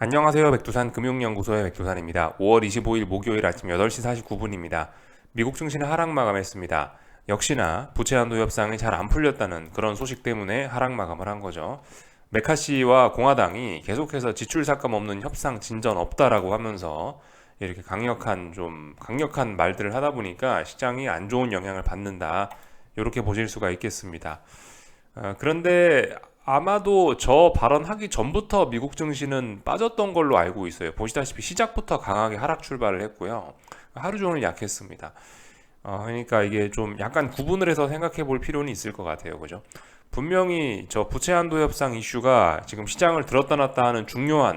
안녕하세요. 백두산 금융연구소의 백두산입니다. 5월 25일 목요일 아침 8시 49분입니다. 미국 증시는 하락 마감했습니다. 역시나 부채 한도 협상이 잘 안 풀렸다는 그런 소식 때문에 하락 마감을 한 거죠. 메카시와 공화당이 계속해서 지출 삭감 없는 협상 진전 없다라고 하면서 이렇게 강력한 말들을 하다 보니까 시장이 안 좋은 영향을 받는다. 이렇게 보실 수가 있겠습니다. 그런데 아마도 저 발언하기 전부터 미국 증시는 빠졌던 걸로 알고 있어요. 보시다시피 시작부터 강하게 하락 출발을 했고요. 하루 종일 약했습니다. 그러니까 이게 좀 약간 구분을 해서 생각해 볼 필요는 있을 것 같아요. 그죠? 분명히 저 부채 한도 협상 이슈가 지금 시장을 들었다 놨다 하는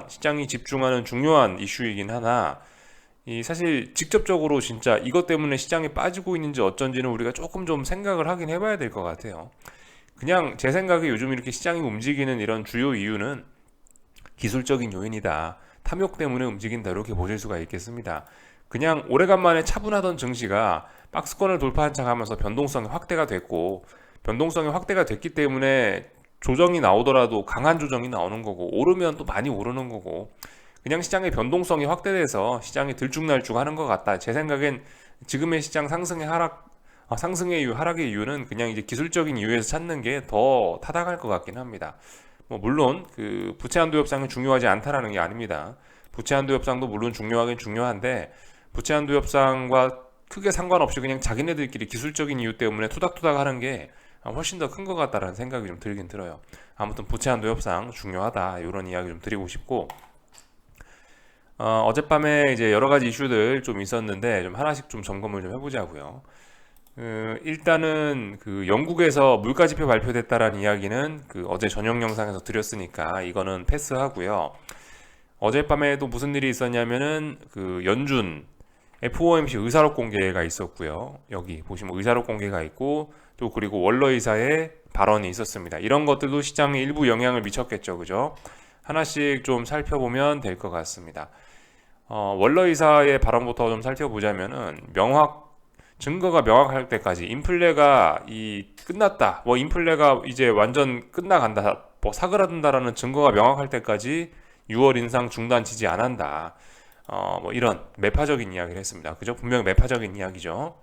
시장이 집중하는 중요한 이슈이긴 하나, 이 사실 직접적으로 진짜 이것 때문에 시장이 빠지고 있는지 어쩐지는 우리가 조금 좀 생각을 하긴 해봐야 될 것 같아요. 그냥 제 생각에 요즘 이렇게 시장이 움직이는 이런 주요 이유는 기술적인 요인이다. 탐욕 때문에 움직인다. 이렇게 보실 수가 있겠습니다. 그냥 오래간만에 차분하던 증시가 박스권을 돌파한 척 하면서 변동성이 확대가 됐고, 변동성이 확대가 됐기 때문에 조정이 나오더라도 강한 조정이 나오는 거고, 오르면 또 많이 오르는 거고, 그냥 시장의 변동성이 확대돼서 시장이 들쭉날쭉 하는 것 같다. 제 생각엔 지금의 시장 상승의 이유, 하락의 이유는 그냥 이제 기술적인 이유에서 찾는 게 더 타당할 것 같긴 합니다. 뭐 물론 그 부채 한도 협상이 중요하지 않다라는 게 아닙니다. 부채 한도 협상도 물론 중요하긴 중요한데, 부채 한도 협상과 크게 상관없이 그냥 자기네들끼리 기술적인 이유 때문에 투닥투닥 하는 게 훨씬 더 큰 것 같다라는 생각이 좀 들긴 들어요. 아무튼 부채 한도 협상 중요하다, 이런 이야기 좀 드리고 싶고, 어젯밤에 이제 여러 가지 이슈들 좀 있었는데 좀 하나씩 좀 점검을 좀 해보자고요. 일단은 그 영국에서 물가지표 발표됐다라는 이야기는 그 어제 저녁 영상에서 드렸으니까 이거는 패스하고요. 어젯밤에도 무슨 일이 있었냐면은 그 연준 FOMC 의사록 공개가 있었고요. 여기 보시면 의사록 공개가 있고, 또 그리고 원로이사의 발언이 있었습니다. 이런 것들도 시장에 일부 영향을 미쳤겠죠, 그죠? 하나씩 좀 살펴보면 될 것 같습니다. 원로이사의 발언부터 좀 살펴보자면은 증거가 명확할 때까지 인플레가 끝났다. 뭐 인플레가 이제 완전 끝나간다. 뭐 사그라든다라는 증거가 명확할 때까지 6월 인상 중단치지 안 한다. 뭐 이런 매파적인 이야기를 했습니다. 그죠? 분명히 매파적인 이야기죠.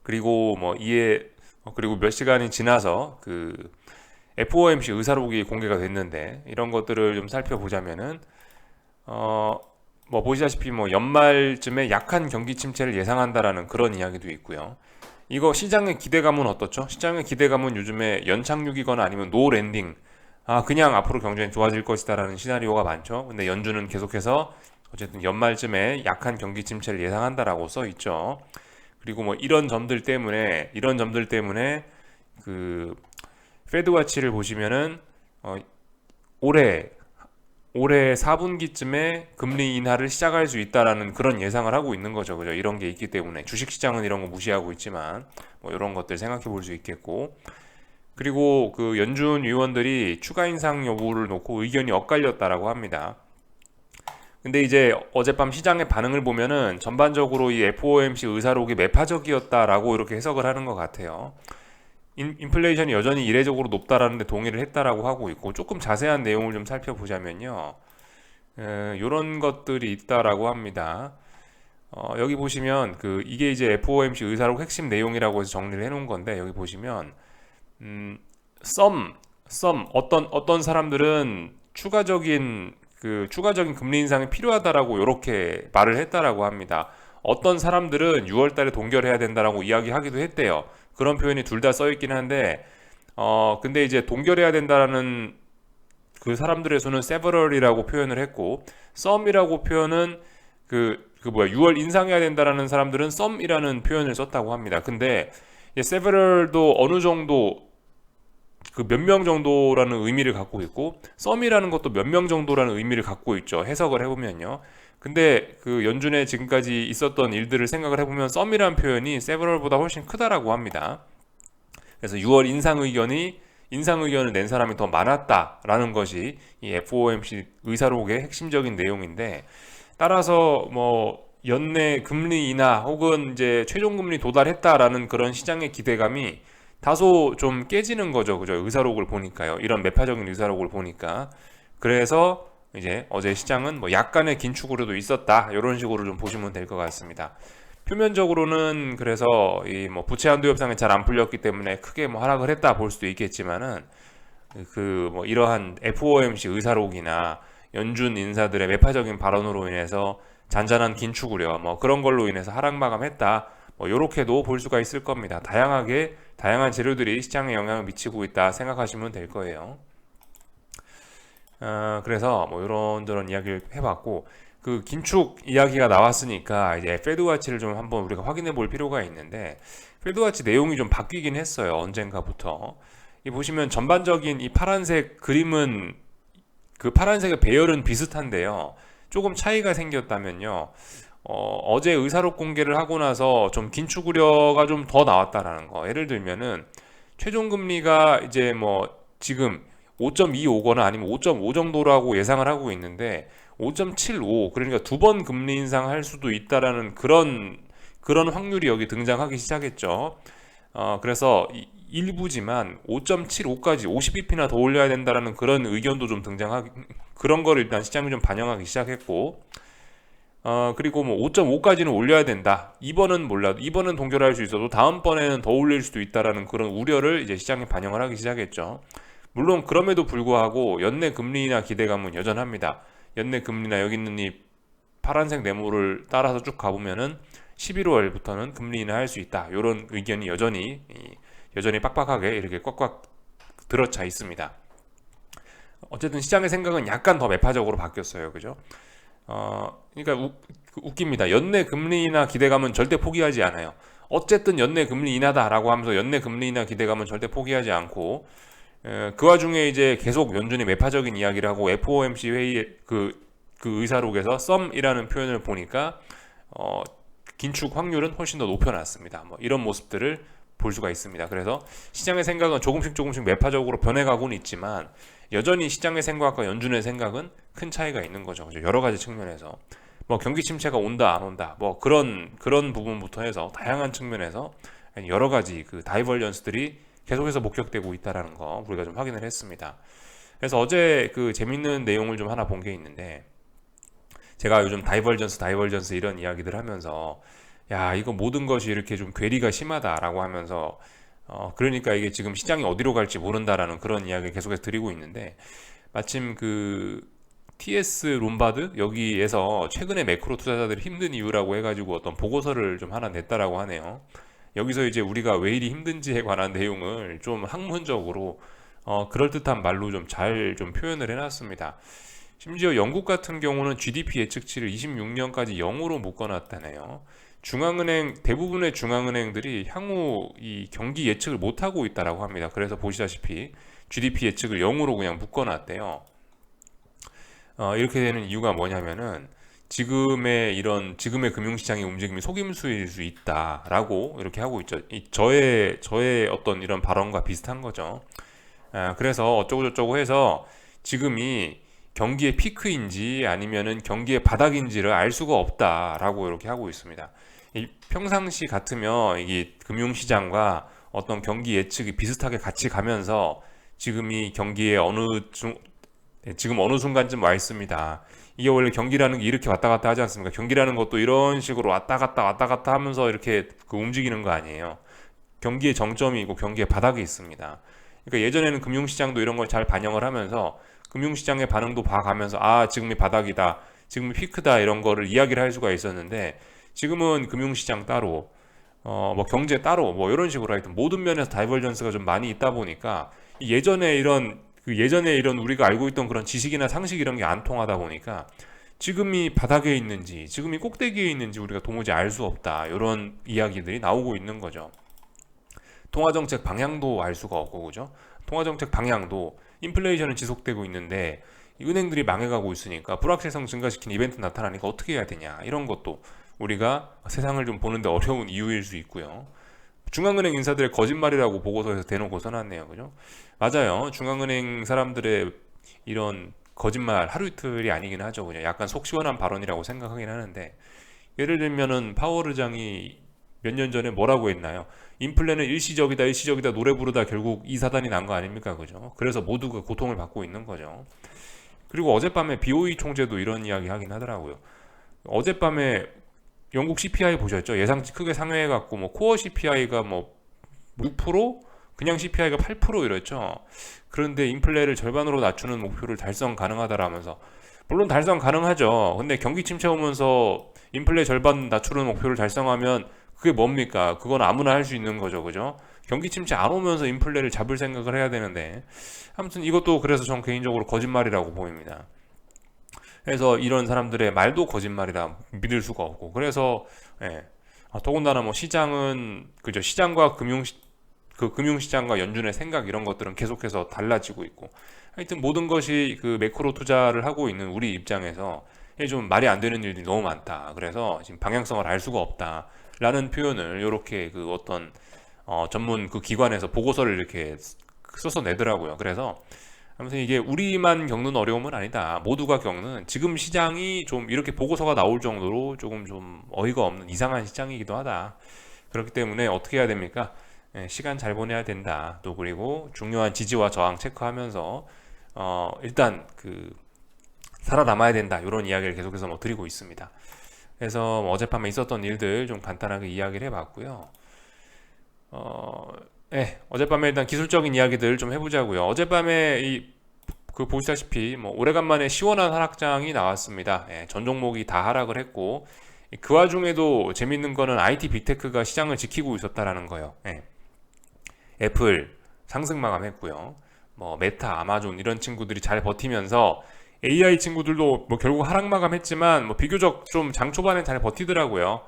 그리고 그리고 몇 시간이 지나서 그 FOMC 의사록이 공개가 됐는데, 이런 것들을 좀 살펴보자면은 뭐 보시다시피 뭐 연말쯤에 약한 경기 침체를 예상한다라는 그런 이야기도 있고요. 이거 시장의 기대감은 어떻죠? 시장의 기대감은 요즘에 연착륙이거나 아니면 노 랜딩, 그냥 앞으로 경제는 좋아질 것이다라는 시나리오가 많죠. 근데 연준은 계속해서 어쨌든 연말쯤에 약한 경기 침체를 예상한다라고 써 있죠. 그리고 뭐 이런 점들 때문에 그 페드 와치를 보시면은 올해 올해 4분기쯤에 금리 인하를 시작할 수 있다라는 그런 예상을 하고 있는 거죠. 그죠? 이런 게 있기 때문에 주식시장은 이런 거 무시하고 있지만 뭐 이런 것들 생각해 볼 수 있겠고, 그리고 그 연준 위원들이 추가 인상 여부를 놓고 의견이 엇갈렸다라고 합니다. 근데 이제 어젯밤 시장의 반응을 보면은 전반적으로 이 FOMC 의사록이 매파적이었다라고 이렇게 해석을 하는 것 같아요. 인플레이션이 여전히 이례적으로 높다라는데 동의를 했다라고 하고 있고, 조금 자세한 내용을 좀 살펴보자면요, 이런 것들이 있다라고 합니다. 여기 보시면 이게 이제 FOMC 의사록 핵심 내용이라고 해서 정리를 해놓은 건데, 여기 보시면 음, 썸, 어떤 사람들은 추가적인 금리 인상이 필요하다라고 이렇게 말을 했다라고 합니다. 어떤 사람들은 6월 달에 동결해야 된다라고 이야기하기도 했대요. 그런 표현이 둘 다 써 있긴 한데, 근데 이제 동결해야 된다라는 그 사람들의 수는 several이라고 표현을 했고, some이라고 표현은 6월 인상해야 된다라는 사람들은 some이라는 표현을 썼다고 합니다. 근데 several도 어느 정도 그 몇 명 정도라는 의미를 갖고 있고, 썸이라는 것도 몇 명 정도라는 의미를 갖고 있죠. 해석을 해보면요. 근데 그 연준에 지금까지 있었던 일들을 생각을 해보면 썸이라는 표현이 several보다 훨씬 크다라고 합니다. 그래서 6월 인상 의견을 낸 사람이 더 많았다라는 것이 이 FOMC 의사록의 핵심적인 내용인데, 따라서 뭐 연내 금리 인하 혹은 이제 최종 금리 도달했다라는 그런 시장의 기대감이 다소 좀 깨지는 거죠. 그죠? 의사록을 보니까요. 이런 매파적인 의사록을 보니까. 그래서 이제 어제 시장은 뭐 약간의 긴축으로도 있었다. 이런 식으로 좀 보시면 될 것 같습니다. 표면적으로는 그래서 이 뭐 부채 한도 협상이 잘 안 풀렸기 때문에 크게 뭐 하락을 했다 볼 수도 있겠지만은 그 뭐 이러한 FOMC 의사록이나 연준 인사들의 매파적인 발언으로 인해서 잔잔한 긴축 우려 뭐 그런 걸로 인해서 하락 마감했다. 뭐 요렇게도 볼 수가 있을 겁니다. 다양한 재료들이 시장에 영향을 미치고 있다 생각하시면 될 거예요. 그래서 뭐 이런저런 이야기를 해봤고 그 긴축 이야기가 나왔으니까 이제 페드 와치를 좀 한번 우리가 확인해 볼 필요가 있는데 페드 와치 내용이 좀 바뀌긴 했어요. 언젠가부터. 이 보시면 전반적인 이 파란색 그림은 그 파란색의 배열은 비슷한데요. 조금 차이가 생겼다면요. 어제 의사록 공개를 하고 나서 좀 긴축 우려가 좀 더 나왔다라는 거. 예를 들면은 최종 금리가 이제 뭐 지금 5.2 오거나 아니면 5.5 정도라고 예상을 하고 있는데 5.75 그러니까 두 번 금리 인상할 수도 있다라는 그런 확률이 여기 등장하기 시작했죠. 그래서 일부지만 5.75까지 50bp나 더 올려야 된다라는 그런 의견도 좀 등장하기 그런 거를 일단 시장이 좀 반영하기 시작했고 그리고 뭐 5.5까지는 올려야 된다. 이번은 몰라도 이번은 동결할 수 있어도 다음번에는 더 올릴 수도 있다라는 그런 우려를 이제 시장에 반영을 하기 시작했죠. 물론 그럼에도 불구하고 연내 금리나 기대감은 여전합니다. 연내 금리나 여기 있는 이 파란색 네모를 따라서 쭉 가보면은 11월부터는 금리 인하할 수 있다. 이런 의견이 여전히 빡빡하게 이렇게 꽉꽉 들어차 있습니다. 어쨌든 시장의 생각은 약간 더 매파적으로 바뀌었어요. 그죠? 그러니까 웃깁니다. 연내 금리나 기대감은 절대 포기하지 않아요. 어쨌든 연내 금리 인하다라고 하면서 연내 금리나 기대감은 절대 포기하지 않고 그 와중에 이제 계속 연준이 매파적인 이야기를 하고 FOMC 회의 그 의사록에서 썸이라는 표현을 보니까 긴축 확률은 훨씬 더 높여놨습니다. 뭐 이런 모습들을 볼 수가 있습니다. 그래서 시장의 생각은 조금씩 매파적으로 변해가고는 있지만 여전히 시장의 생각과 연준의 생각은 큰 차이가 있는 거죠. 그죠? 여러 가지 측면에서 뭐 경기 침체가 온다 안 온다 뭐 그런 부분부터 해서 다양한 측면에서 여러 가지 그 다이버전스들이 계속해서 목격되고 있다라는 거 우리가 좀 확인을 했습니다. 그래서 어제 그 재밌는 내용을 좀 하나 본 게 있는데 제가 요즘 다이버전스 이런 이야기들 하면서 야 이거 모든 것이 이렇게 좀 괴리가 심하다라고 하면서 그러니까 이게 지금 시장이 어디로 갈지 모른다라는 그런 이야기를 계속해서 드리고 있는데 마침 그 TS 롬바드 여기에서 최근에 매크로 투자자들이 힘든 이유라고 해가지고 어떤 보고서를 좀 하나 냈다라고 하네요. 여기서 이제 우리가 왜 이리 힘든지에 관한 내용을 좀 학문적으로 그럴듯한 말로 좀 잘 좀 표현을 해놨습니다. 심지어 영국 같은 경우는 GDP 예측치를 26년까지 0으로 묶어놨다네요. 대부분의 중앙은행들이 향후 이 경기 예측을 못하고 있다라고 합니다. 그래서 보시다시피 GDP 예측을 0으로 그냥 묶어놨대요. 이렇게 되는 이유가 뭐냐면은 지금의 금융시장의 움직임이 속임수일 수 있다라고 이렇게 하고 있죠. 저의 어떤 이런 발언과 비슷한 거죠. 그래서 어쩌고저쩌고 해서 지금이 경기의 피크인지 아니면은 경기의 바닥인지를 알 수가 없다라고 이렇게 하고 있습니다. 평상시 같으면 이게 금융시장과 어떤 경기 예측이 비슷하게 같이 가면서 지금이 경기의 지금 어느 순간쯤 와 있습니다. 이게 원래 경기라는 게 이렇게 왔다 갔다 하지 않습니까? 경기라는 것도 이런 식으로 왔다 갔다 하면서 이렇게 움직이는 거 아니에요. 경기의 정점이 있고 경기의 바닥이 있습니다. 그러니까 예전에는 금융시장도 이런 걸 잘 반영을 하면서 금융시장의 반응도 봐가면서 지금이 바닥이다, 지금이 피크다 이런 거를 이야기를 할 수가 있었는데 지금은 금융시장 따로 뭐 경제 따로 뭐 이런 식으로 하여튼 모든 면에서 다이버전스가 좀 많이 있다 보니까 예전에 이런 우리가 알고 있던 그런 지식이나 상식 이런 게 안 통하다 보니까 지금이 바닥에 있는지 지금이 꼭대기에 있는지 우리가 도무지 알 수 없다 이런 이야기들이 나오고 있는 거죠. 통화정책 방향도 알 수가 없고 그죠? 통화정책 방향도 인플레이션은 지속되고 있는데 은행들이 망해가고 있으니까 불확실성 증가시키는 이벤트 나타나니까 어떻게 해야 되냐 이런 것도 우리가 세상을 좀 보는데 어려운 이유일 수 있고요. 중앙은행 인사들의 거짓말이라고 보고서에서 대놓고 써놨네요. 그죠? 맞아요. 중앙은행 사람들의 이런 거짓말 하루 이틀이 아니긴 하죠. 그냥 약간 속 시원한 발언이라고 생각하긴 하는데 예를 들면은 파월 의장이 몇 년 전에 뭐라고 했나요? 인플레는 일시적이다 노래 부르다 결국 이 사단이 난 거 아닙니까? 그죠? 그래서 모두가 고통을 받고 있는 거죠. 그리고 어젯밤에 BOE 총재도 이런 이야기 하긴 하더라고요. 어젯밤에 영국 CPI 보셨죠? 예상치 크게 상회해갖고 뭐 코어 CPI가 뭐 6%, 그냥 CPI가 8% 이랬죠. 그런데 인플레를 절반으로 낮추는 목표를 달성 가능하다라면서, 물론 달성 가능하죠. 근데 경기 침체 오면서 인플레 절반 낮추는 목표를 달성하면 그게 뭡니까? 그건 아무나 할 수 있는 거죠, 그죠? 경기 침체 안 오면서 인플레를 잡을 생각을 해야 되는데, 아무튼 이것도 그래서 전 개인적으로 거짓말이라고 보입니다. 그래서 이런 사람들의 말도 거짓말이라 믿을 수가 없고, 그래서 예. 더군다나 뭐 시장은 그죠, 시장과 그 금융시장과 연준의 생각 이런 것들은 계속해서 달라지고 있고, 하여튼 모든 것이 그 매크로 투자를 하고 있는 우리 입장에서 이게 좀 말이 안 되는 일들이 너무 많다. 그래서 지금 방향성을 알 수가 없다라는 표현을 이렇게 그 어떤 전문 그 기관에서 보고서를 이렇게 써서 내더라고요. 그래서 아무튼 이게 우리만 겪는 어려움은 아니다. 모두가 겪는, 지금 시장이 좀 이렇게 보고서가 나올 정도로 조금 좀 어이가 없는 이상한 시장이기도 하다. 그렇기 때문에 어떻게 해야 됩니까? 시간 잘 보내야 된다. 또 그리고 중요한 지지와 저항 체크하면서 일단 그 살아남아야 된다. 이런 이야기를 계속해서 뭐 드리고 있습니다. 그래서 뭐 어젯밤에 있었던 일들 좀 간단하게 이야기를 해봤고요. 어젯밤에 일단 기술적인 이야기들 좀 해보자고요. 어젯밤에 그 보시다시피 뭐 오래간만에 시원한 하락장이 나왔습니다. 전 종목이 다 하락을 했고, 그 와중에도 재밌는 거는 IT 빅테크가 시장을 지키고 있었다라는 거예요. 애플 상승 마감했고요. 뭐 메타, 아마존 이런 친구들이 잘 버티면서 AI 친구들도 뭐 결국 하락 마감했지만 뭐 비교적 좀 장 초반에 잘 버티더라고요.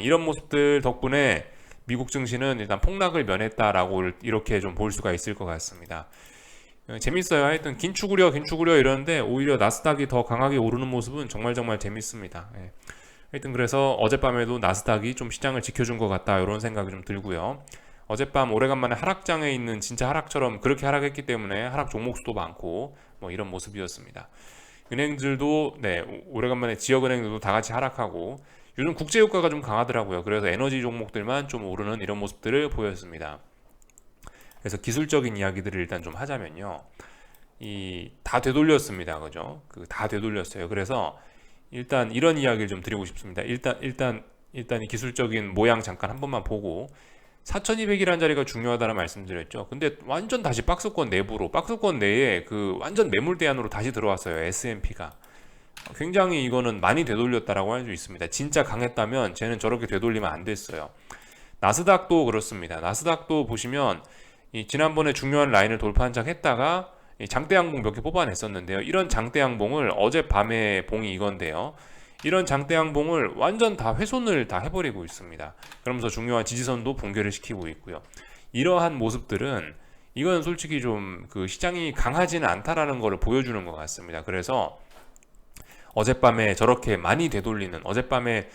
이런 모습들 덕분에 미국 증시는 일단 폭락을 면했다라고 이렇게 좀 볼 수가 있을 것 같습니다. 재밌어요. 하여튼 긴축 우려 이러는데 오히려 나스닥이 더 강하게 오르는 모습은 정말 재밌습니다. 하여튼 그래서 어젯밤에도 나스닥이 좀 시장을 지켜준 것 같다 이런 생각이 좀 들고요. 어젯밤 오래간만에 하락장에 있는 진짜 하락처럼 그렇게 하락했기 때문에 하락 종목 수도 많고 뭐 이런 모습이었습니다. 은행들도 오래간만에 지역은행들도 다 같이 하락하고, 요즘 국제유가가 좀 강하더라고요. 그래서 에너지 종목들만 좀 오르는 이런 모습들을 보였습니다. 그래서 기술적인 이야기들을 일단 좀 하자면요, 다 되돌렸습니다. 그죠? 다 되돌렸어요. 그래서 일단 이런 이야기를 좀 드리고 싶습니다. 일단 이 기술적인 모양 잠깐 한 번만 보고, 4200이라는 자리가 중요하다는 말씀드렸죠. 근데 완전 다시 박스권 내에 그 완전 매물대 안으로 다시 들어왔어요. S&P가. 굉장히 이거는 많이 되돌렸다라고 할 수 있습니다. 진짜 강했다면 쟤는 저렇게 되돌리면 안 됐어요. 나스닥도 그렇습니다. 나스닥도 보시면 지난번에 중요한 라인을 돌파한 장 했다가 장대 양봉 몇 개 뽑아냈었는데요. 이런 장대 양봉을 어젯밤에 봉이 이건데요. 이런 장대 양봉을 완전 다 훼손을 다 해버리고 있습니다. 그러면서 중요한 지지선도 붕괴를 시키고 있고요. 이러한 모습들은 이건 솔직히 좀 그 시장이 강하지는 않다라는 것을 보여주는 것 같습니다. 그래서 어젯밤에 저렇게 많이 되돌리는, 어젯밤에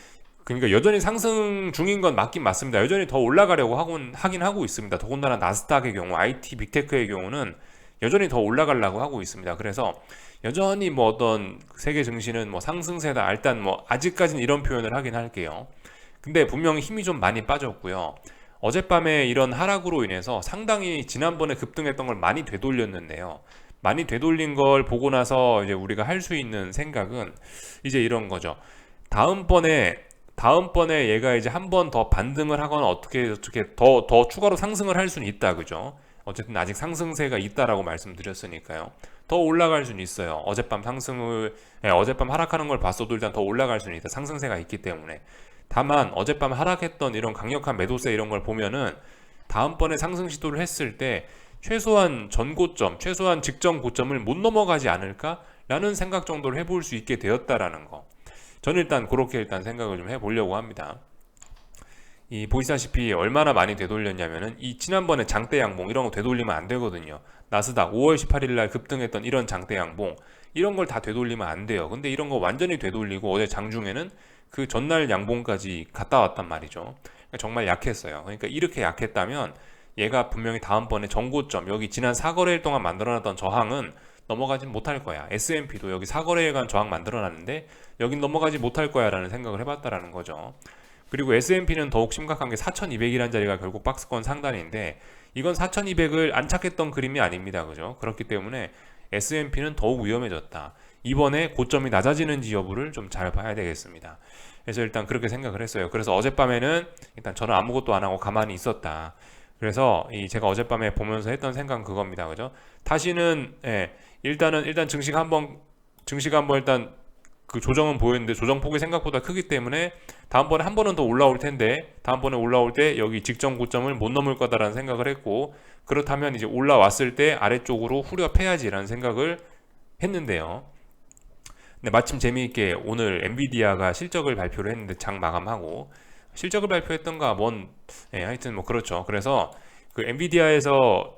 그러니까 여전히 상승 중인 건 맞긴 맞습니다. 여전히 더 올라가려고 하긴 하고 있습니다. 더군다나 나스닥의 경우, IT 빅테크의 경우는 여전히 더 올라가려고 하고 있습니다. 그래서 여전히 뭐 어떤 세계 증시는 뭐 상승세다. 일단 뭐 아직까지는 이런 표현을 하긴 할게요. 근데 분명히 힘이 좀 많이 빠졌고요. 어젯밤에 이런 하락으로 인해서 상당히 지난번에 급등했던 걸 많이 되돌렸는데요. 많이 되돌린 걸 보고 나서 이제 우리가 할 수 있는 생각은 이제 이런 거죠. 다음번에 얘가 이제 한 번 더 반등을 하거나 어떻게 더 추가로 상승을 할 수는 있다. 그죠? 어쨌든 아직 상승세가 있다라고 말씀드렸으니까요. 더 올라갈 수는 있어요. 어젯밤 하락하는 걸 봤어도 일단 더 올라갈 수는 있다. 상승세가 있기 때문에. 다만 어젯밤 하락했던 이런 강력한 매도세 이런 걸 보면은 다음번에 상승 시도를 했을 때 최소한 전고점, 최소한 직전 고점을 못 넘어가지 않을까라는 생각 정도를 해볼 수 있게 되었다라는 거. 저는 일단 그렇게 일단 생각을 좀 해보려고 합니다. 보시다시피 얼마나 많이 되돌렸냐면은 이 지난번에 장대 양봉 이런 거 되돌리면 안 되거든요. 나스닥 5월 18일 날 급등했던 이런 장대 양봉 이런 걸 다 되돌리면 안 돼요. 근데 이런 거 완전히 되돌리고 어제 장중에는 그 전날 양봉까지 갔다 왔단 말이죠. 그러니까 정말 약했어요. 그러니까 이렇게 약했다면 얘가 분명히 다음번에 전고점, 여기 지난 4거래일 동안 만들어놨던 저항은 넘어가진 못할 거야. S&P도 여기 4거래일간 저항 만들어놨는데 여긴 넘어가지 못할 거야 라는 생각을 해봤다라는 거죠. 그리고 S&P는 더욱 심각한 게 4200이라는 자리가 결국 박스권 상단인데, 이건 4200을 안착했던 그림이 아닙니다. 그죠? 그렇기 때문에 S&P는 더욱 위험해졌다. 이번에 고점이 낮아지는지 여부를 좀 잘 봐야 되겠습니다. 그래서 일단 그렇게 생각을 했어요. 그래서 어젯밤에는 일단 저는 아무것도 안 하고 가만히 있었다. 그래서 제가 어젯밤에 보면서 했던 생각은 그겁니다. 그죠? 다시는 일단 증시가 한번 일단 그 조정은 보였는데 조정폭이 생각보다 크기 때문에 다음번에 한 번은 더 올라올 텐데 다음번에 올라올 때 여기 직전 고점을 못 넘을 거다라는 생각을 했고, 그렇다면 이제 올라왔을 때 아래쪽으로 후려패야지라는 생각을 했는데요. 근데 마침 재미있게 오늘 엔비디아가 실적을 발표를 했는데 장 마감하고 실적을 발표했던가 하여튼 뭐 그렇죠. 그래서 그 엔비디아에서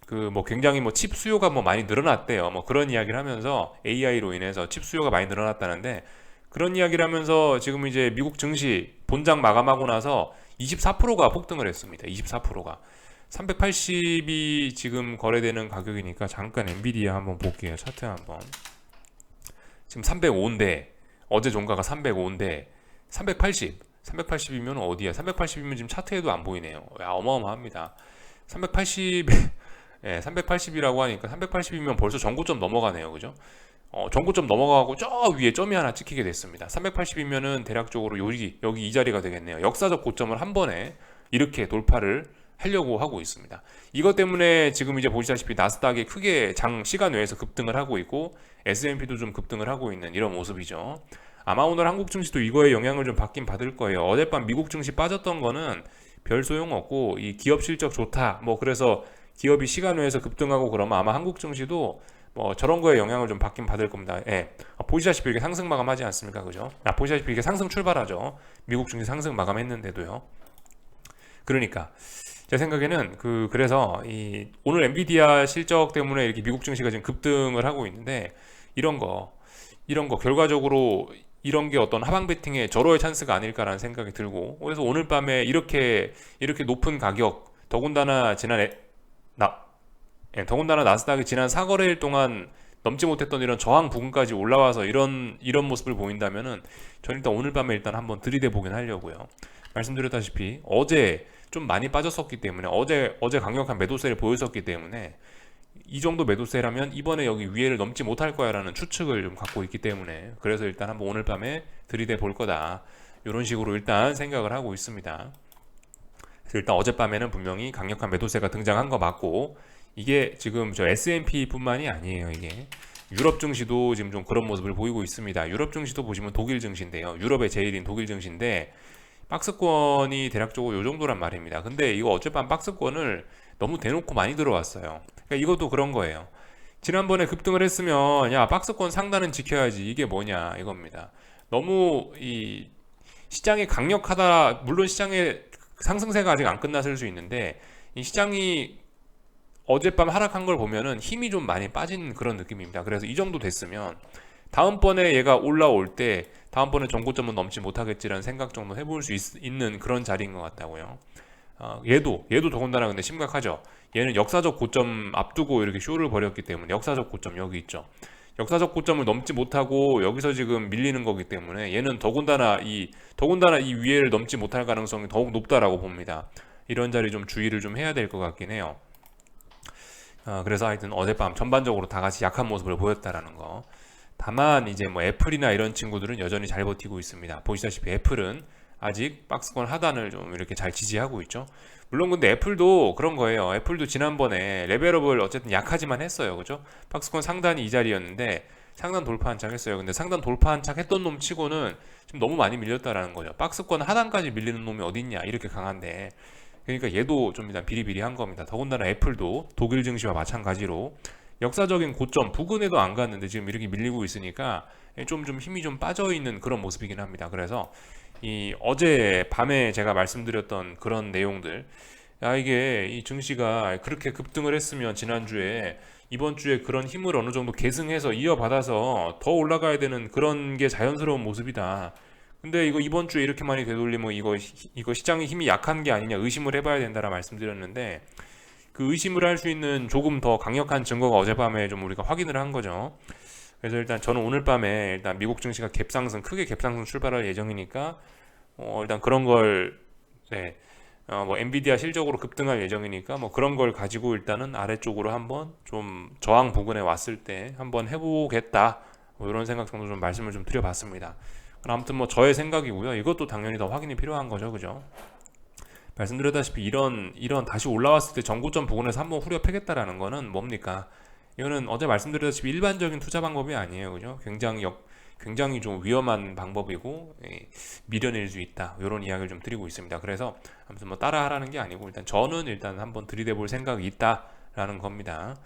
그 뭐 굉장히 뭐 칩 수요가 뭐 많이 늘어났대요. 뭐 그런 이야기를 하면서 AI로 인해서 칩 수요가 많이 늘어났다는데, 그런 이야기를 하면서 지금 이제 미국 증시 본장 마감하고 나서 24%가 폭등을 했습니다. 24%가 380이 지금 거래되는 가격이니까 잠깐 엔비디아 한번 볼게요. 차트 한번. 지금 305인데 어제 종가가 305인데 380이면 어디야? 380이면 지금 차트에도 안 보이네요. 야, 어마어마합니다. 380 380이라고 하니까 380이면 벌써 전고점 넘어가네요. 그죠? 전고점 넘어가고 저 위에 점이 하나 찍히게 됐습니다. 380이면은 대략적으로 여기 이 자리가 되겠네요. 역사적 고점을 한 번에 이렇게 돌파를 하려고 하고 있습니다. 이것 때문에 지금 이제 보시다시피 나스닥이 크게 장 시간 외에서 급등을 하고 있고 S&P도 좀 급등을 하고 있는 이런 모습이죠. 아마 오늘 한국 증시도 이거에 영향을 좀 받긴 받을 거예요. 어젯밤 미국 증시 빠졌던 거는 별 소용없고 이 기업 실적 좋다 뭐 그래서 기업이 시간 외에서 급등하고 그러면 아마 한국 증시도 뭐 저런 거에 영향을 좀 받긴 받을 겁니다. 보시다시피 이렇게 상승 마감하지 않습니까? 그죠? 보시다시피 이렇게 상승 출발하죠. 미국 증시 상승 마감했는데도요. 그러니까 제 생각에는 그래서 오늘 엔비디아 실적 때문에 이렇게 미국 증시가 지금 급등을 하고 있는데 이런 거 결과적으로 이런 게 어떤 하방 베팅의 절호의 찬스가 아닐까라는 생각이 들고, 그래서 오늘 밤에 이렇게 높은 가격, 더군다나 나스닥이 지난 4거래일 동안 넘지 못했던 이런 저항 부근까지 올라와서 이런 모습을 보인다면은 저는 일단 오늘 밤에 일단 한번 들이대 보긴 하려고요. 말씀드렸다시피 어제 좀 많이 빠졌었기 때문에 어제 강력한 매도세를 보였었기 때문에 이 정도 매도세라면 이번에 여기 위에를 넘지 못할 거야라는 추측을 좀 갖고 있기 때문에, 그래서 일단 한번 오늘 밤에 들이대 볼 거다 이런 식으로 일단 생각을 하고 있습니다. 그래서 일단 어젯밤에는 분명히 강력한 매도세가 등장한 거 맞고, 이게 지금 저 S&P 뿐만이 아니에요. 이게 유럽 증시도 지금 좀 그런 모습을 보이고 있습니다. 유럽 증시도 보시면 독일 증시인데요. 유럽의 제일인 독일 증시인데 박스권이 대략적으로 이 정도란 말입니다. 근데 이거 어젯밤 박스권을 너무 대놓고 많이 들어왔어요. 그러니까 이것도 그런 거예요. 지난번에 급등을 했으면 야 박스권 상단은 지켜야지, 이게 뭐냐 이겁니다. 너무 이 시장이 강력하다. 물론 시장의 상승세가 아직 안 끝났을 수 있는데 이 시장이 어젯밤 하락한 걸 보면은 힘이 좀 많이 빠진 그런 느낌입니다. 그래서 이 정도 됐으면 다음번에 얘가 올라올 때 다음번에 전고점은 넘지 못하겠지라는 생각 정도 해볼 수 있는 그런 자리인 것 같다고요. 얘도 더군다나 근데 심각하죠. 얘는 역사적 고점 앞두고 이렇게 쇼를 벌였기 때문에, 역사적 고점 여기 있죠. 역사적 고점을 넘지 못하고 여기서 지금 밀리는 거기 때문에 얘는 더군다나 이 위에를 넘지 못할 가능성이 더욱 높다라고 봅니다. 이런 자리 좀 주의를 좀 해야 될 것 같긴 해요. 그래서 하여튼 어젯밤 전반적으로 다 같이 약한 모습을 보였다라는 거. 다만 이제 뭐 애플이나 이런 친구들은 여전히 잘 버티고 있습니다. 보시다시피 애플은 아직 박스권 하단을 좀 이렇게 잘 지지하고 있죠. 물론 근데 애플도 그런 거예요. 애플도 지난번에 레벨업을 어쨌든 약하지만 했어요. 그죠? 박스권 상단이 이 자리였는데 상단 돌파 한착 했어요. 근데 상단 돌파 한착 했던 놈 치고는 좀 너무 많이 밀렸다라는 거죠. 박스권 하단까지 밀리는 놈이 어딨냐, 이렇게 강한데. 그러니까 얘도 좀 일단 비리비리한 겁니다. 더군다나 애플도 독일 증시와 마찬가지로 역사적인 고점 부근에도 안 갔는데 지금 이렇게 밀리고 있으니까 좀 힘이 좀 빠져 있는 그런 모습이긴 합니다. 그래서 이 어제 밤에 제가 말씀드렸던 그런 내용들, 이게 이 증시가 그렇게 급등을 했으면 지난주에 이번 주에 그런 힘을 어느 정도 계승해서 이어받아서 더 올라가야 되는 그런 게 자연스러운 모습이다. 근데 이거 이번 주에 이렇게 많이 되돌리면 이거 시장의 힘이 약한 게 아니냐 의심을 해봐야 된다라 말씀드렸는데, 그 의심을 할 수 있는 조금 더 강력한 증거가 어젯밤에 좀 우리가 확인을 한 거죠. 그래서 일단 저는 오늘 밤에 일단 미국 증시가 크게 갭상승 출발할 예정이니까 일단 그런 걸 뭐 엔비디아 실적으로 급등할 예정이니까 뭐 그런 걸 가지고 일단은 아래쪽으로 한번 좀 저항 부근에 왔을 때 한번 해보겠다, 뭐 이런 생각 정도 좀 말씀을 좀 드려봤습니다. 아무튼 뭐 저의 생각이고요. 이것도 당연히 더 확인이 필요한 거죠, 그죠? 말씀드렸다시피 이런 다시 올라왔을 때 전고점 부근에서 한번 후려 패겠다라는 거는 뭡니까? 이거는 어제 말씀드렸다시피 일반적인 투자 방법이 아니에요, 그죠? 굉장히 좀 위험한 방법이고, 미련일 수 있다, 이런 이야기를 좀 드리고 있습니다. 그래서 아무튼 뭐 따라하라는 게 아니고 일단 저는 일단 한번 들이대볼 생각이 있다라는 겁니다.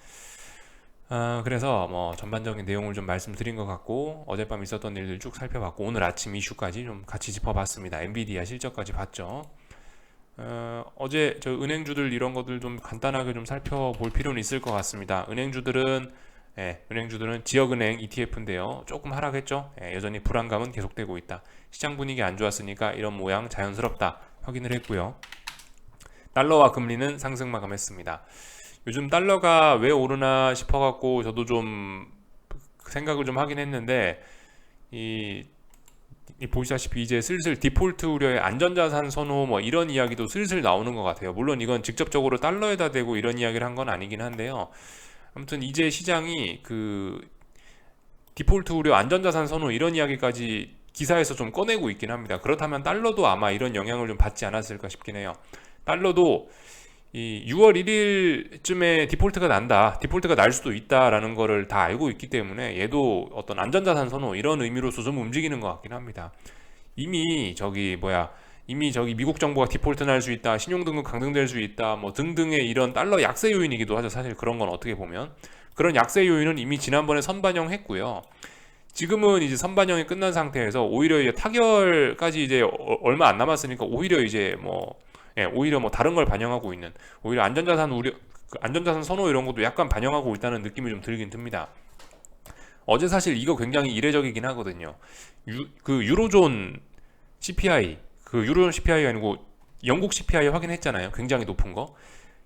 그래서 뭐 전반적인 내용을 좀 말씀드린 것 같고, 어젯밤 있었던 일들 쭉 살펴봤고, 오늘 아침 이슈까지 좀 같이 짚어봤습니다. 엔비디아 실적까지 봤죠. 어제 저 은행주들 이런 것들 좀 간단하게 좀 살펴볼 필요는 있을 것 같습니다. 은행주들은 지역은행 ETF인데요. 조금 하락했죠. 여전히 불안감은 계속되고 있다. 시장 분위기 안 좋았으니까 이런 모양 자연스럽다 확인을 했고요. 달러와 금리는 상승 마감했습니다. 요즘 달러가 왜 오르나 싶어갖고 저도 좀 생각을 좀 하긴 했는데, 이 보시다시피 이제 슬슬 디폴트 우려의 안전자산 선호 뭐 이런 이야기도 슬슬 나오는 것 같아요. 물론 이건 직접적으로 달러에다 대고 이런 이야기를 한 건 아니긴 한데요. 아무튼 이제 시장이 그 디폴트 우려 안전자산 선호 이런 이야기까지 기사에서 좀 꺼내고 있긴 합니다. 그렇다면 달러도 아마 이런 영향을 좀 받지 않았을까 싶긴 해요. 달러도 이 6월 1일쯤에 디폴트가 날 수도 있다라는 거를 다 알고 있기 때문에 얘도 어떤 안전자산 선호 이런 의미로서 좀 움직이는 것 같긴 합니다. 이미 저기 미국 정부가 디폴트 날 수 있다, 신용등급 강등될 수 있다, 뭐 등등의 이런 달러 약세 요인이기도 하죠. 사실 그런 건 어떻게 보면 그런 약세 요인은 이미 지난번에 선반영했고요. 지금은 이제 선반영이 끝난 상태에서 오히려 이제 타결까지 이제 얼마 안 남았으니까 오히려 뭐 다른 걸 반영하고 있는, 오히려 안전자산 선호 이런 것도 약간 반영하고 있다는 느낌이 좀 들긴 듭니다. 어제 사실 이거 굉장히 이례적이긴 하거든요. 그 유로존 CPI, 그 유로존 CPI가 아니고 영국 CPI 확인했잖아요. 굉장히 높은 거.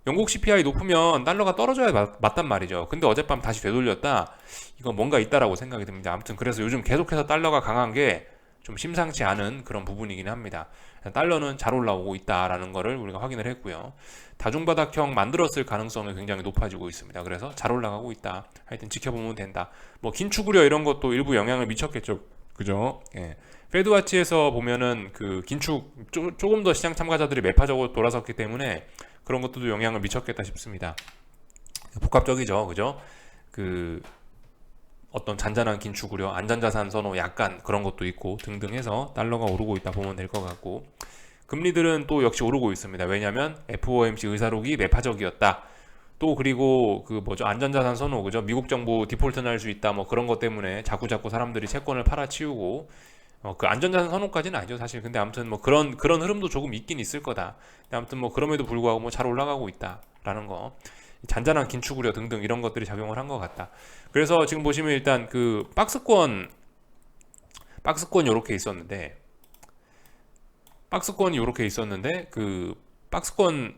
영국 CPI 높으면 달러가 떨어져야 맞단 말이죠. 근데 어젯밤 다시 되돌렸다. 이건 뭔가 있다라고 생각이 듭니다. 아무튼 그래서 요즘 계속해서 달러가 강한 게 좀 심상치 않은 그런 부분이긴 합니다. 달러는 잘 올라오고 있다라는 거를 우리가 확인을 했고요. 다중바닥형 만들었을 가능성이 굉장히 높아지고 있습니다. 그래서 잘 올라가고 있다. 하여튼 지켜보면 된다. 뭐 긴축 우려 이런 것도 일부 영향을 미쳤겠죠. 그죠? 예. 페드와치에서 보면은 그 긴축 조금 더 시장 참가자들이 매파적으로 돌아섰기 때문에 그런 것들도 영향을 미쳤겠다 싶습니다. 복합적이죠. 그죠? 그 어떤 잔잔한 긴축 우려, 안전자산 선호 약간 그런 것도 있고 등등 해서 달러가 오르고 있다 보면 될 것 같고, 금리들은 또 역시 오르고 있습니다. 왜냐하면 FOMC 의사록이 매파적이었다. 또 그리고 그 안전자산 선호, 그죠? 미국 정부 디폴트 날 수 있다, 뭐 그런 것 때문에 자꾸 사람들이 채권을 팔아치우고, 그 안전자산 선호까지는 아니죠 사실. 근데 아무튼 뭐 그런 흐름도 조금 있긴 있을 거다. 근데 아무튼 뭐 그럼에도 불구하고 뭐 잘 올라가고 있다라는 거, 잔잔한 긴축 우려 등등 이런 것들이 작용을 한 것 같다. 그래서 지금 보시면 일단 그 박스권 이렇게 있었는데 그 박스권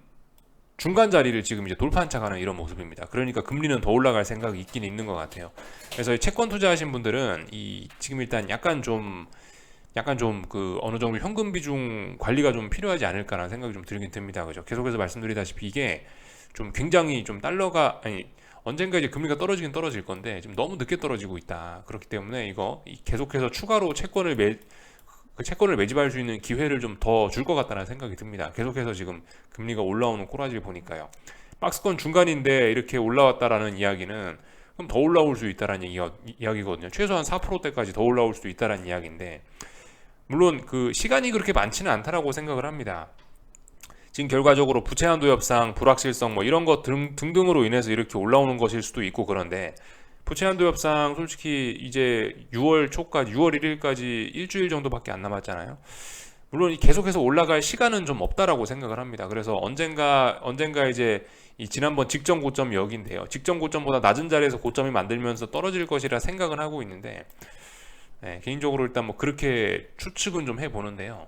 중간 자리를 지금 이제 돌파한착하는 이런 모습입니다. 그러니까 금리는 더 올라갈 생각이 있긴 있는 것 같아요. 그래서 채권 투자하신 분들은 지금 일단 약간 좀 그 어느 정도 현금 비중 관리가 좀 필요하지 않을까라는 생각이 좀 들긴 듭니다. 그죠? 계속해서 말씀드리다시피 이게 좀 굉장히 좀 언젠가 이제 금리가 떨어지긴 떨어질 건데 지금 너무 늦게 떨어지고 있다. 그렇기 때문에 이거 계속해서 추가로 채권을 매집할 수 있는 기회를 좀 더 줄 것 같다는 생각이 듭니다. 계속해서 지금 금리가 올라오는 꼬라지를 보니까요. 박스권 중간인데 이렇게 올라왔다라는 이야기는 그럼 더 올라올 수 있다라는 이야기거든요. 최소한 4%대까지 더 올라올 수도 있다라는 이야기인데, 물론 그 시간이 그렇게 많지는 않다라고 생각을 합니다. 지금 결과적으로 부채 한도 협상, 불확실성 뭐 이런 것 등등으로 인해서 이렇게 올라오는 것일 수도 있고, 그런데 부채 한도 협상 솔직히 이제 6월 1일까지 일주일 정도밖에 안 남았잖아요. 물론 계속해서 올라갈 시간은 좀 없다라고 생각을 합니다. 그래서 언젠가 이제 이 지난번 직전 고점이 여기인데요. 직전 고점보다 낮은 자리에서 고점이 만들면서 떨어질 것이라 생각은 하고 있는데, 개인적으로 일단 뭐 그렇게 추측은 좀 해보는데요.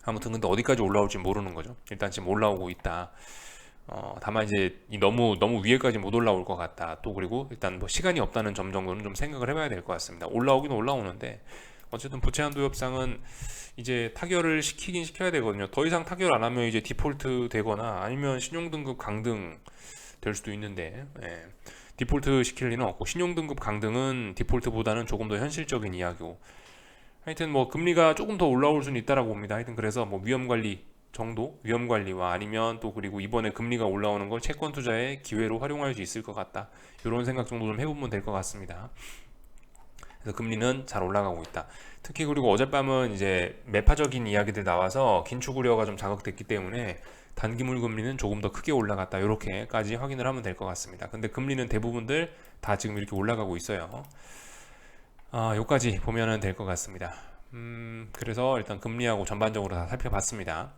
아무튼 근데 어디까지 올라올지 모르는 거죠. 일단 지금 올라오고 있다. 다만 이제 너무 위에까지 못 올라올 것 같다. 또 그리고 일단 뭐 시간이 없다는 점 정도는 좀 생각을 해봐야 될 것 같습니다. 올라오긴 올라오는데 어쨌든 부채 한도 협상은 이제 타결을 시키긴 시켜야 되거든요. 더 이상 타결 안 하면 이제 디폴트 되거나 아니면 신용등급 강등 될 수도 있는데, 예. 디폴트 시킬 리는 없고 신용등급 강등은 디폴트보다는 조금 더 현실적인 이야기고, 하여튼 뭐 금리가 조금 더 올라올 수는 있다라고 봅니다. 하여튼 그래서 뭐 위험관리 정도, 위험관리와 아니면 또 그리고 이번에 금리가 올라오는 걸 채권 투자의 기회로 활용할 수 있을 것 같다, 이런 생각 정도 좀 해보면 될 것 같습니다. 그래서 금리는 잘 올라가고 있다. 특히 그리고 어젯밤은 이제 매파적인 이야기들 나와서 긴축 우려가 좀 자극됐기 때문에 단기물 금리는 조금 더 크게 올라갔다, 이렇게까지 확인을 하면 될 것 같습니다. 근데 금리는 대부분들 다 지금 이렇게 올라가고 있어요. 요까지 보면은 될 것 같습니다. 그래서 일단 금리하고 전반적으로 다 살펴봤습니다.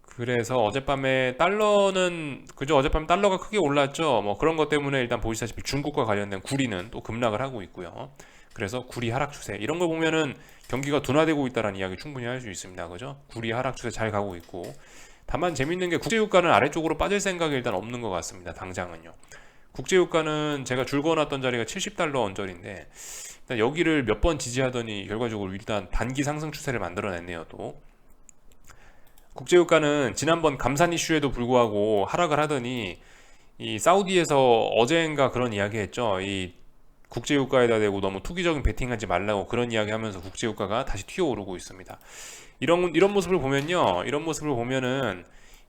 그래서 어젯밤에 달러는 그죠? 어젯밤 달러가 크게 올랐죠. 뭐 그런 것 때문에 일단 보시다시피 중국과 관련된 구리는 또 급락을 하고 있고요. 그래서 구리 하락 추세 이런 걸 보면은 경기가 둔화되고 있다는 이야기 충분히 할 수 있습니다. 그죠? 구리 하락 추세 잘 가고 있고, 다만 재밌는 게 국제유가는 아래쪽으로 빠질 생각이 일단 없는 것 같습니다. 당장은요. 국제유가는 제가 줄 그어놨던 자리가 70달러 언저리인데 일단 여기를 몇 번 지지하더니 결과적으로 일단 단기 상승 추세를 만들어냈네요. 또 국제유가는 지난번 감산 이슈에도 불구하고 하락을 하더니 이 사우디에서 어제인가 그런 이야기 했죠. 이 국제유가에다 대고 너무 투기적인 베팅하지 말라고 그런 이야기 하면서 국제유가가 다시 튀어오르고 있습니다. 이런 모습을 보면요. 이런 모습을 보면은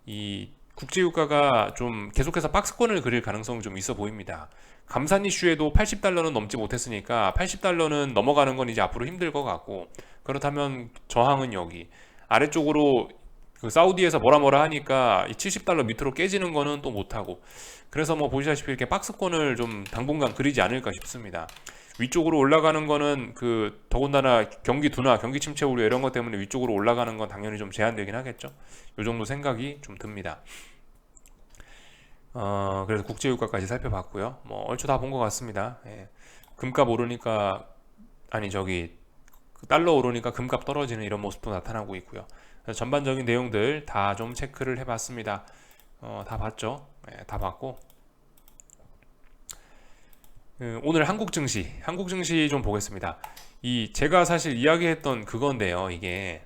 이 국제유가가 좀 계속해서 박스권을 그릴 가능성이 좀 있어 보입니다. 감산 이슈에도 80달러는 넘지 못했으니까 80달러는 넘어가는 건 이제 앞으로 힘들 것 같고, 그렇다면 저항은 여기 아래쪽으로 그 사우디에서 뭐라 하니까 이 70달러 밑으로 깨지는 거는 또 못하고, 그래서 뭐 보시다시피 이렇게 박스권을 좀 당분간 그리지 않을까 싶습니다. 위쪽으로 올라가는 거는 그 더군다나 경기 둔화, 경기 침체 우려 이런 것 때문에 위쪽으로 올라가는 건 당연히 좀 제한되긴 하겠죠. 요 정도 생각이 좀 듭니다. 그래서 국제유가까지 살펴봤고요. 뭐 얼추 다 본 것 같습니다. 예. 금값 오르니까 아니 저기 달러 오르니까 금값 떨어지는 이런 모습도 나타나고 있고요. 전반적인 내용들 다 좀 체크를 해봤습니다. 다 봤죠? 네, 다 봤고, 오늘 한국 증시 좀 보겠습니다. 이 제가 사실 이야기했던 그건데요. 이게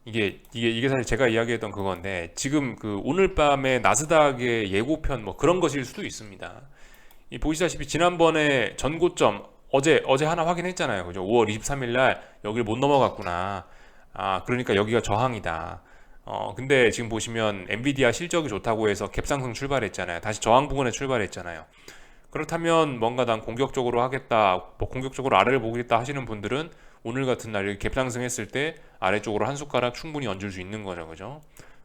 사실 제가 이야기했던 그건데, 지금 그 오늘 밤에 나스닥의 예고편 뭐 그런 것일 수도 있습니다. 이 보시다시피 지난번에 전고점 어제 하나 확인했잖아요. 그죠? 5월 23일 날 여기를 못 넘어갔구나. 그러니까 여기가 저항이다. 근데 지금 보시면 엔비디아 실적이 좋다고 해서 갭상승 출발했잖아요. 다시 저항 부근에 출발했잖아요. 그렇다면 뭔가 난 공격적으로 하겠다, 뭐 공격적으로 아래를 보겠다 하시는 분들은 오늘 같은 날 이렇게 갭상승했을 때 아래쪽으로 한 숟가락 충분히 얹을 수 있는 거죠. 그죠?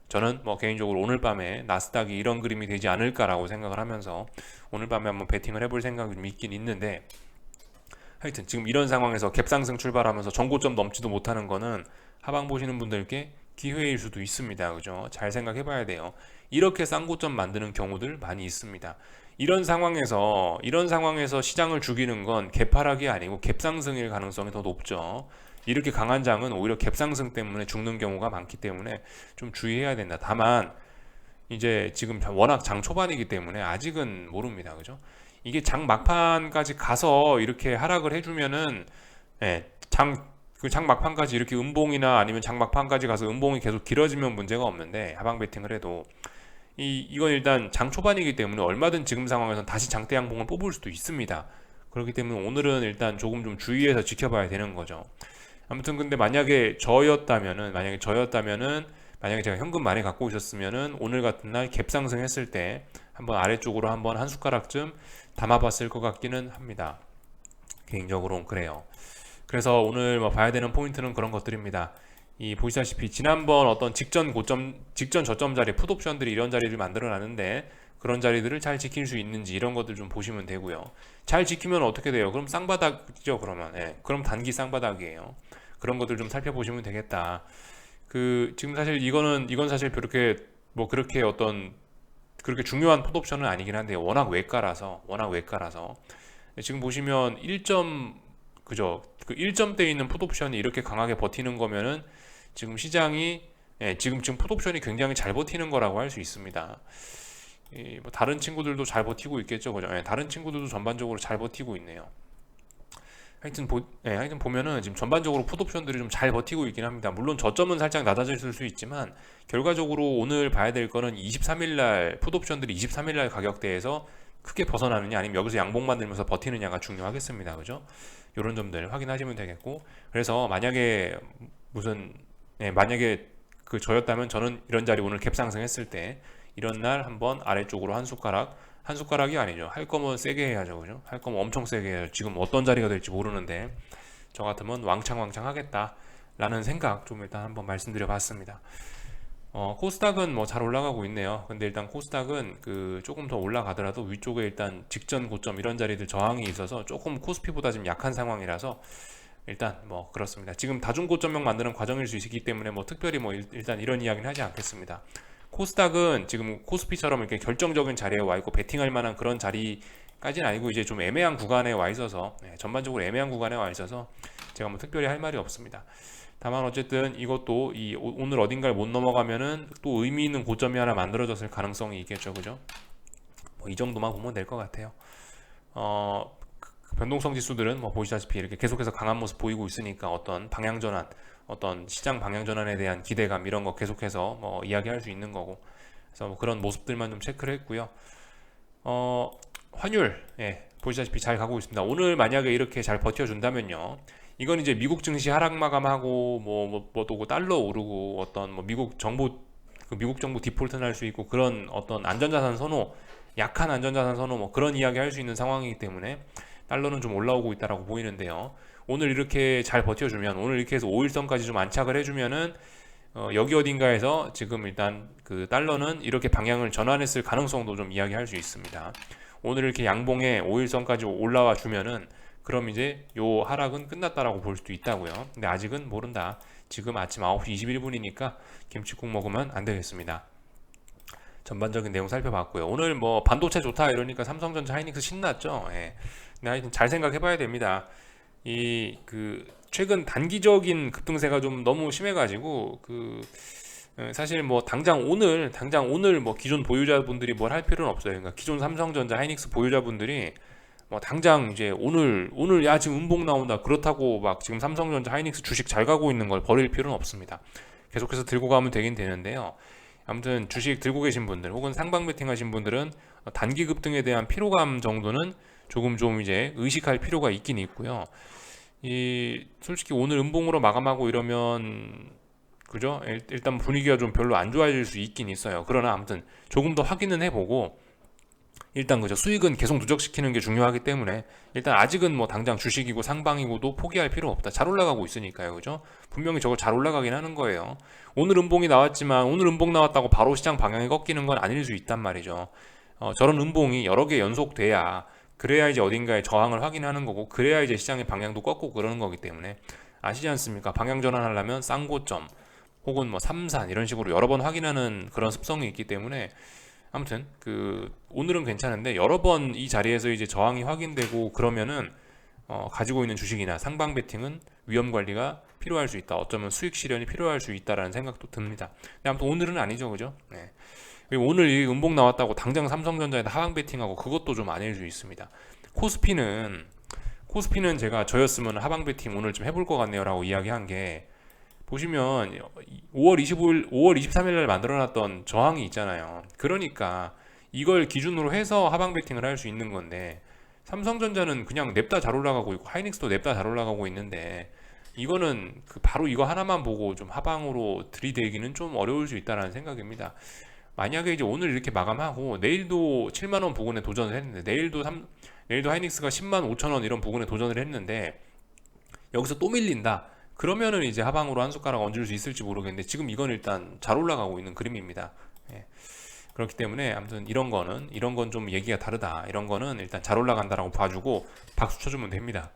저는 뭐 개인적으로 오늘 밤에 나스닥이 이런 그림이 되지 않을까라고 생각을 하면서 오늘 밤에 한번 베팅을 해볼 생각이 좀 있긴 있는데, 하여튼 지금 이런 상황에서 갭상승 출발하면서 전고점 넘지도 못하는 거는 하방 보시는 분들께 기회일 수도 있습니다. 그죠? 잘 생각해 봐야 돼요. 이렇게 싼 고점 만드는 경우들 많이 있습니다. 이런 상황에서 시장을 죽이는 건 개파락이 아니고 갭상승일 가능성이 더 높죠. 이렇게 강한 장은 오히려 갭상승 때문에 죽는 경우가 많기 때문에 좀 주의해야 된다. 다만 이제 지금 워낙 장 초반이기 때문에 아직은 모릅니다. 그죠? 이게 장 막판까지 가서 이렇게 하락을 해주면은, 예, 장 막판까지 이렇게 음봉이나 아니면 장 막판까지 가서 음봉이 계속 길어지면 문제가 없는데, 하방 베팅을 해도 이건 일단 장 초반이기 때문에 얼마든 지금 상황에선 다시 장대 양봉을 뽑을 수도 있습니다. 그렇기 때문에 오늘은 일단 조금 좀 주의해서 지켜봐야 되는 거죠. 아무튼 근데 만약에 제가 현금 많이 갖고 있었으면은 오늘 같은 날 갭상승했을 때 한번 아래쪽으로 한번 한 숟가락쯤 담아봤을 것 같기는 합니다. 개인적으로는 그래요. 그래서 오늘 뭐 봐야 되는 포인트는 그런 것들입니다. 이 보시다시피 지난번 어떤 직전 저점 자리 풋옵션들이 이런 자리를 만들어 놨는데 그런 자리들을 잘 지킬 수 있는지 이런 것들 좀 보시면 되고요. 잘 지키면 어떻게 돼요? 그럼 쌍바닥이죠. 그러면 그럼 단기 쌍바닥이에요. 그런 것들 좀 살펴보시면 되겠다. 지금 사실 이건 사실 그렇게 중요한 풋옵션은 아니긴 한데 워낙 외가라서 지금 보시면 1점대에 있는 풋옵션이 이렇게 강하게 버티는 거면은 지금 시장이 지금 풋옵션이 굉장히 잘 버티는 거라고 할 수 있습니다. 뭐 다른 친구들도 잘 버티고 있겠죠. 그죠? 다른 친구들도 전반적으로 잘 버티고 있네요. 하여튼 보면은 지금 전반적으로 풋옵션들이 좀 잘 버티고 있긴 합니다. 물론 저점은 살짝 낮아졌을 수 있지만 결과적으로 오늘 봐야 될 거는 23일 날 풋옵션들이 23일 날 가격대에서 크게 벗어나느냐 아니면 여기서 양봉 만들면서 버티느냐가 중요하겠습니다. 그죠? 이런 점들 확인하시면 되겠고 그래서 만약에 그 저였다면 저는 이런 자리 오늘 갭 상승했을 때 이런 날 한번 아래쪽으로 한 숟가락이 아니죠. 할 거면 세게 해야죠. 그죠? 할 거면 엄청 세게 해야죠. 지금 어떤 자리가 될지 모르는데 저 같으면 왕창 하겠다라는 생각 좀 일단 한번 말씀드려 봤습니다. 코스닥은 뭐 잘 올라가고 있네요. 근데 일단 코스닥은 그 조금 더 올라가더라도 위쪽에 일단 직전 고점 이런 자리들 저항이 있어서 조금 코스피보다 좀 약한 상황이라서 일단 뭐 그렇습니다. 지금 다중 고점형 만드는 과정일 수 있기 때문에 뭐 특별히 뭐 일단 이런 이야기는 하지 않겠습니다. 코스닥은 지금 코스피처럼 이렇게 결정적인 자리에 와 있고 베팅할 만한 그런 자리까지는 아니고 이제 좀 애매한 구간에 와 있어서 전반적으로 애매한 구간에 와 있어서 제가 뭐 특별히 할 말이 없습니다. 다만 어쨌든 이것도 오늘 어딘가를 못 넘어가면은 또 의미 있는 고점이 하나 만들어졌을 가능성이 있겠죠, 그죠? 뭐 이 정도만 보면 될 것 같아요. 변동성 지수들은 뭐 보시다시피 이렇게 계속해서 강한 모습 보이고 있으니까 어떤 방향 전환, 어떤 시장 방향 전환에 대한 기대감 이런 거 계속해서 뭐 이야기할 수 있는 거고, 그래서 뭐 그런 모습들만 좀 체크를 했고요. 환율, 보시다시피 잘 가고 있습니다. 오늘 만약에 이렇게 잘 버텨준다면요. 이건 이제 미국 증시 하락 마감하고 또 달러 오르고 어떤 뭐 미국 정부 디폴트 날 수 있고 그런 어떤 안전자산 선호, 약한 안전자산 선호 뭐 그런 이야기 할 수 있는 상황이기 때문에 달러는 좀 올라오고 있다라고 보이는데요. 오늘 이렇게 잘 버텨주면 오늘 이렇게 해서 5일선까지 좀 안착을 해주면은 여기 어딘가에서 지금 일단 그 달러는 이렇게 방향을 전환했을 가능성도 좀 이야기할 수 있습니다. 오늘 이렇게 양봉에 5일선까지 올라와 주면은 그럼 이제 요 하락은 끝났다라고 볼 수도 있다고요. 근데 아직은 모른다. 지금 아침 9시 21분이니까 김치국 먹으면 안 되겠습니다. 전반적인 내용 살펴봤고요. 오늘 뭐 반도체 좋다 이러니까 삼성전자, 하이닉스 신났죠. 근데 하여튼 잘 생각해봐야 됩니다. 최근 단기적인 급등세가 좀 너무 심해가지고 사실 뭐 당장 오늘 뭐 기존 보유자분들이 뭘 할 필요는 없어요. 그러니까 기존 삼성전자, 하이닉스 보유자분들이 뭐 당장 이제 오늘 야 지금 음봉 나온다 그렇다고 막 지금 삼성전자, 하이닉스 주식 잘 가고 있는 걸 버릴 필요는 없습니다. 계속해서 들고 가면 되긴 되는데요. 아무튼 주식 들고 계신 분들 혹은 상방 베팅 하신 분들은 단기 급등에 대한 피로감 정도는 조금 좀 이제 의식할 필요가 있긴 있고요. 솔직히 오늘 음봉으로 마감하고 이러면 그죠? 일단 분위기가 좀 별로 안 좋아질 수 있긴 있어요. 그러나 아무튼 조금 더 확인은 해보고 일단 그죠, 수익은 계속 누적시키는 게 중요하기 때문에 일단 아직은 뭐 당장 주식이고 상방이고도 포기할 필요 없다. 잘 올라가고 있으니까요, 그죠? 분명히 저거 잘 올라가긴 하는 거예요. 오늘 음봉이 나왔지만 오늘 음봉 나왔다고 바로 시장 방향이 꺾이는 건 아닐 수 있단 말이죠. 저런 음봉이 여러 개 연속돼야 그래야 이제 어딘가에 저항을 확인하는 거고 그래야 이제 시장의 방향도 꺾고 그러는 거기 때문에 아시지 않습니까? 방향 전환하려면 쌍고점 혹은 뭐 삼산 이런 식으로 여러 번 확인하는 그런 습성이 있기 때문에 아무튼 오늘은 괜찮은데 여러 번 이 자리에서 이제 저항이 확인되고 그러면은 가지고 있는 주식이나 상방 베팅은 위험 관리가 필요할 수 있다. 어쩌면 수익 실현이 필요할 수 있다라는 생각도 듭니다. 근데 아무튼 오늘은 아니죠, 그죠? 네. 그리고 오늘 이 음봉 나왔다고 당장 삼성전자에다 하방 베팅하고 그것도 좀 아닐 수 있습니다. 코스피는 제가 저였으면 하방 베팅 오늘 좀 해볼 것 같네요라고 이야기한 게 보시면 5월 23일 날 만들어놨던 저항이 있잖아요. 그러니까 이걸 기준으로 해서 하방 베팅을 할 수 있는 건데 삼성전자는 그냥 냅다 잘 올라가고 있고 하이닉스도 냅다 잘 올라가고 있는데 이거는 바로 이거 하나만 보고 좀 하방으로 들이대기는 좀 어려울 수 있다라는 생각입니다. 만약에 이제 오늘 이렇게 마감하고 내일도 7만 원 부근에 도전을 했는데 내일도 하이닉스가 10만 5천 원 이런 부근에 도전을 했는데 여기서 또 밀린다. 그러면은 이제 하방으로 한 숟가락 얹을 수 있을지 모르겠는데 지금 이건 일단 잘 올라가고 있는 그림입니다. 그렇기 때문에 아무튼 이런 건 좀 얘기가 다르다. 이런 거는 일단 잘 올라간다라고 봐주고 박수 쳐주면 됩니다.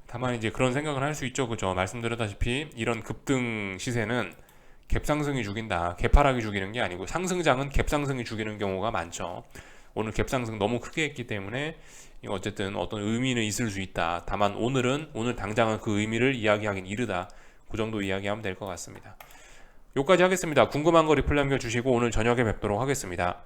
다만 이제 그런 생각을 할 수 있죠, 그죠? 말씀드렸다시피 이런 급등 시세는 갭상승이 죽인다. 갭하락이 죽이는 게 아니고 상승장은 갭상승이 죽이는 경우가 많죠. 오늘 갭상승 너무 크게 했기 때문에 어쨌든 어떤 의미는 있을 수 있다. 다만 오늘 당장은 그 의미를 이야기하긴 이르다. 그 정도 이야기하면 될 것 같습니다. 여기까지 하겠습니다. 궁금한 거 리플 남겨주시고 오늘 저녁에 뵙도록 하겠습니다.